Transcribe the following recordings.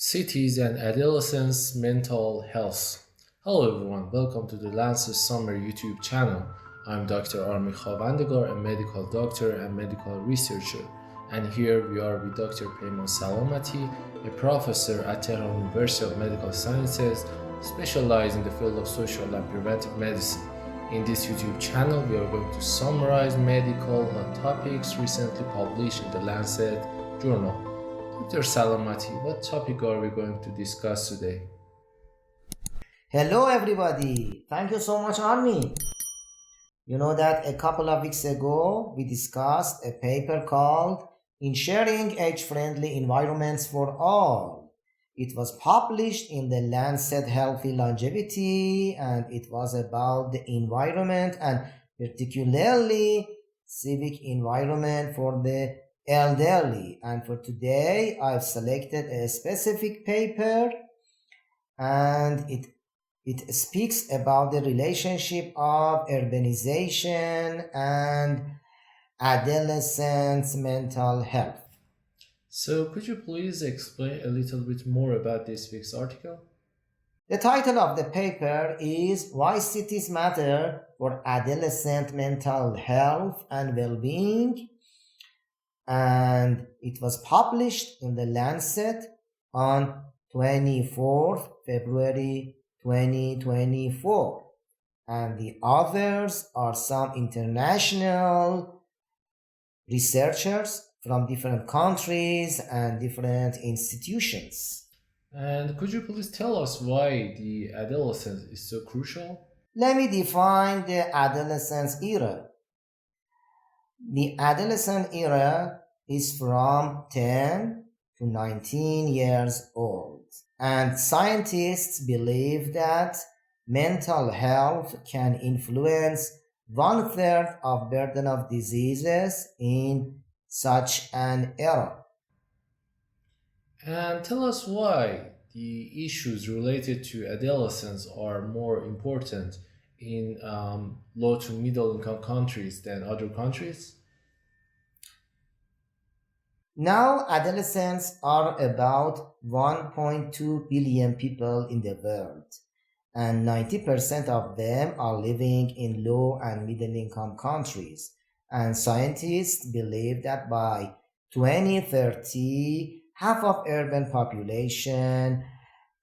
Cities and Adolescents Mental Health. Hello everyone, welcome to the Lancet Summary YouTube channel. I'm Dr. Armi Khavandegar, a medical doctor and medical researcher, and here we are with Dr. Payman Salamati, a professor at Tehran University of Medical Sciences, specialized in the field of social and preventive medicine. In this YouTube channel, we are going to summarize medical topics recently published in the Lancet journal. Dr. Salamati, what topic are we going to discuss today? Hello everybody, thank you so much Army. You know that a couple of weeks ago we discussed a paper called Ensuring Age-Friendly Environments for All. It was published in the Lancet Healthy Longevity and it was about the environment and particularly civic environment for the elderly. And for today I've selected a specific paper and it speaks about the relationship of urbanization and adolescents' mental health. So, could you please explain a little bit more about this week's article? The title of the paper is Why Cities Matter for Adolescent Mental Health and Wellbeing, and it was published in the Lancet on 24th February 2024, and the authors are some international researchers from different countries and different institutions. And could you please tell us why the adolescence is so crucial? Let me define the adolescence era. The adolescent era is from 10 to 19 years old, and scientists believe that mental health can influence one-third of burden of diseases in such an era. And tell us why the issues related to adolescence are more important in low to middle income countries than other countries. Now, adolescents are about 1.2 billion people in the world, and 90% of them are living in low and middle income countries. And scientists believe that by 2030, half of urban population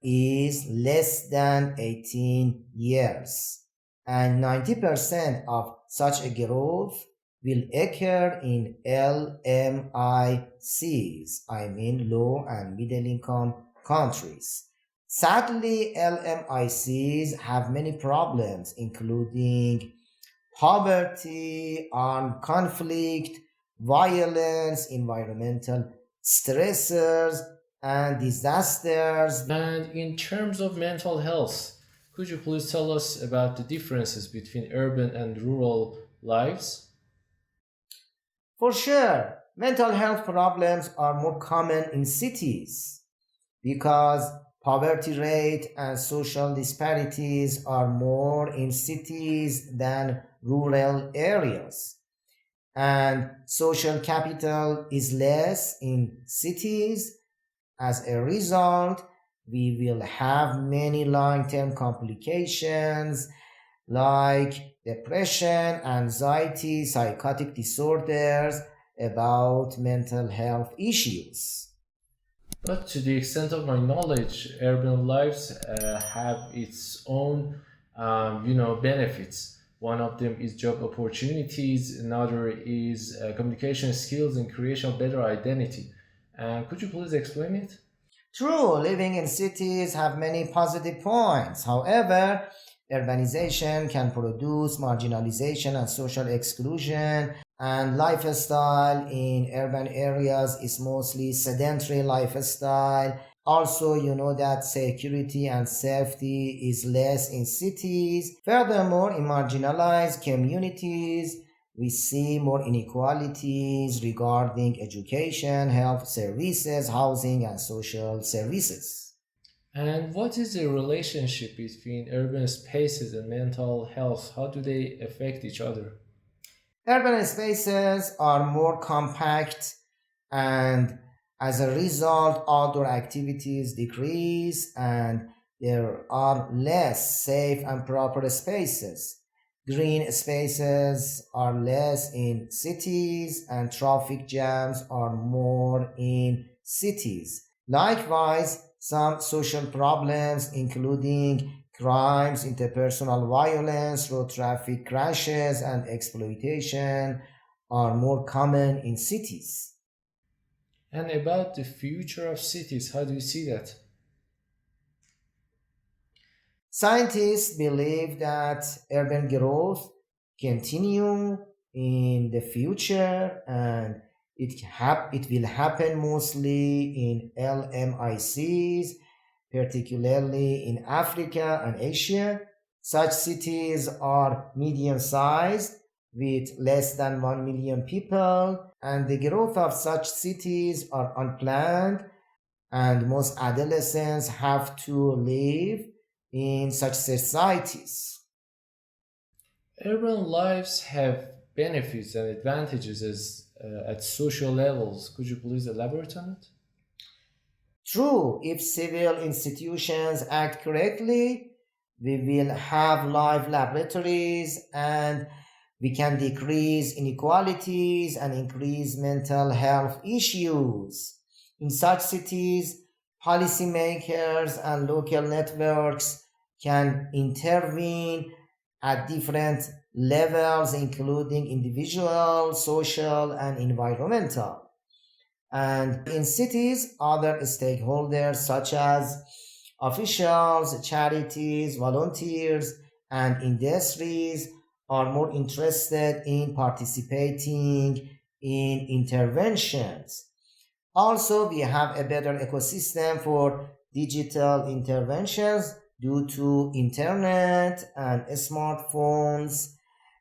is less than 18 years, and 90% of such a growth will occur in LMICs, I mean low and middle income countries. Sadly, LMICs have many problems, including poverty, armed conflict, violence, environmental stressors, and disasters. And in terms of mental health, could you please tell us about the differences between urban and rural lives? For sure, mental health problems are more common in cities because poverty rate and social disparities are more in cities than rural areas. And social capital is less in cities. As a result, we will have many long-term complications like depression, anxiety, psychotic disorders, about mental health issues. But to the extent of my knowledge, urban lives have its own, benefits. One of them is job opportunities. Another is communication skills and creation of better identity. Could you please explain it? True, living in cities have many positive points. However, urbanization can produce marginalization and social exclusion, and lifestyle in urban areas is mostly sedentary lifestyle. Also, you know that security and safety is less in cities. Furthermore, in marginalized communities, we see more inequalities regarding education, health services, housing, and social services. And what is the relationship between urban spaces and mental health? How do they affect each other? Urban spaces are more compact and As a result, outdoor activities decrease and there are less safe and proper spaces. Green spaces are less in cities and traffic jams are more in cities. Likewise, some social problems, including crimes, interpersonal violence, road traffic crashes, and exploitation, are more common in cities. And about the future of cities, how do you see that? Scientists believe that urban growth continue in the future and it will happen mostly in LMICs, particularly in Africa and Asia. Such cities are medium sized with less than 1 million people, and the growth of such cities are unplanned, and most adolescents have to live in such societies. Urban lives have benefits and advantages at social levels. Could you please elaborate on it? True, if civil institutions act correctly, we will have live laboratories and we can decrease inequalities and increase mental health issues. In such cities, policymakers and local networks can intervene at different levels, including individual, social, and environmental. And in cities, other stakeholders such as officials, charities, volunteers, and industries are more interested in participating in interventions. Also, we have a better ecosystem for digital interventions due to internet and smartphones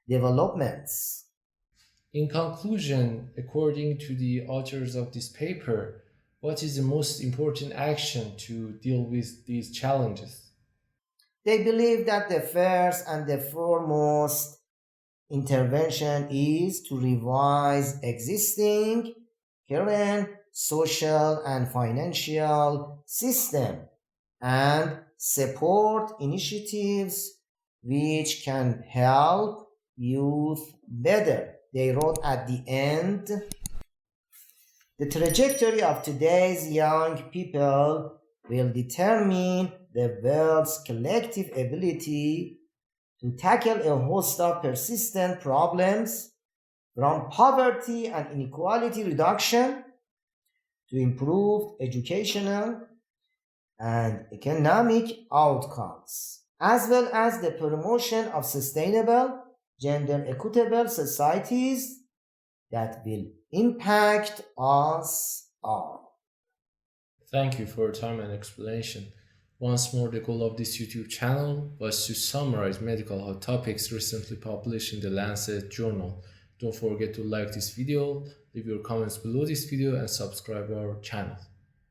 developments. In conclusion, according to the authors of this paper, what is the most important action to deal with these challenges? They believe that the first and the foremost intervention is to revise existing current social and financial system and support initiatives which can help youth better. They wrote at the end, the trajectory of today's young people will determine the world's collective ability to tackle a host of persistent problems, from poverty and inequality reduction to improved educational and economic outcomes, as well as the promotion of sustainable, gender equitable societies that will impact us all. Thank you for your time and explanation. Once more, the goal of this YouTube channel was to summarize medical hot topics recently published in the Lancet journal. Don't forget to like this video, leave your comments below this video, and subscribe our channel.